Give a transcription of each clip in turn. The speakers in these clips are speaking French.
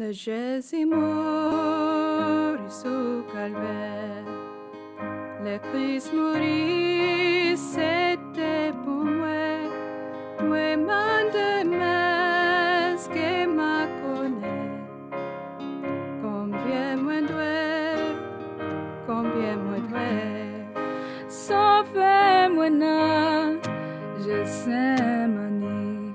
Le Jésus mort sous calvaire, le Christ mourit, c'était pour moi. Moi mande mes que m'a connaît, combien moi dois, sauver moi non, je sais mani,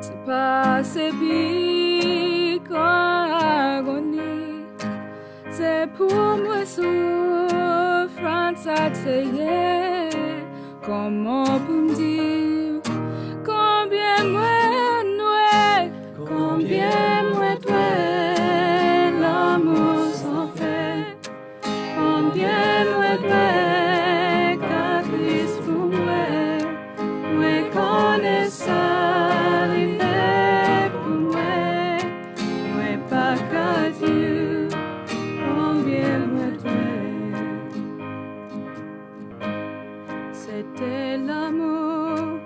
tu passes bien qu'en agonie, c'est pour moi souffrance à tailler, comment pour me dire, combien moi dois, l'amour sans fait, combien moi dois, car Christ pour moi connaît ça, il fait pour moi pas qu'à Dieu, combien moi dois, c'était l'amour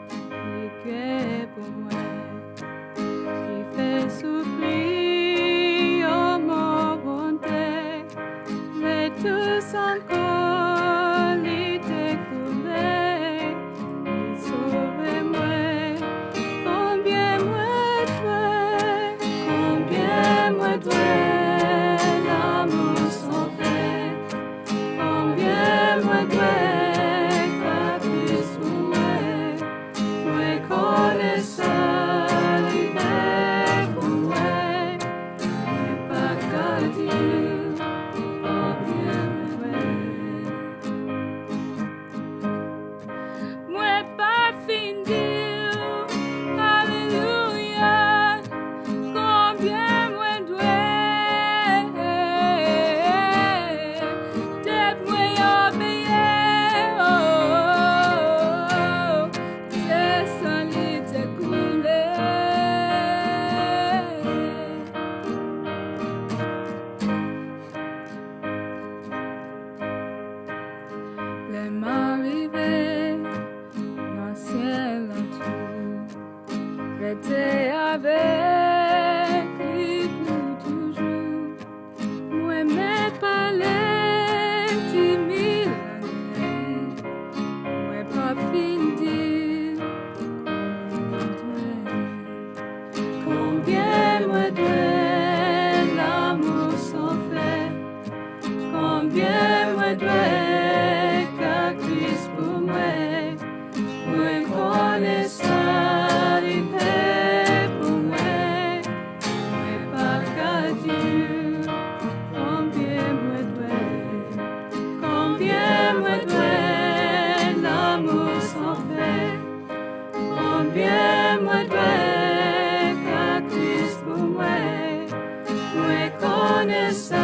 qui est pour moi. Souffrir, oh mon bonté, mais tous encore les découvrir, sauvez-moi, combien moi dois, l'amour sans fait, combien moi dois, car Christ pour moi connaît ça. Avec lui pour toujours, moi mes palais 10 000 années, moi pas fini, combien moi dois, l'amour sans fait, combien moi dois, car Christ pour moi connaît ça. Combien moi dois, car Christ pour moi connaît ça.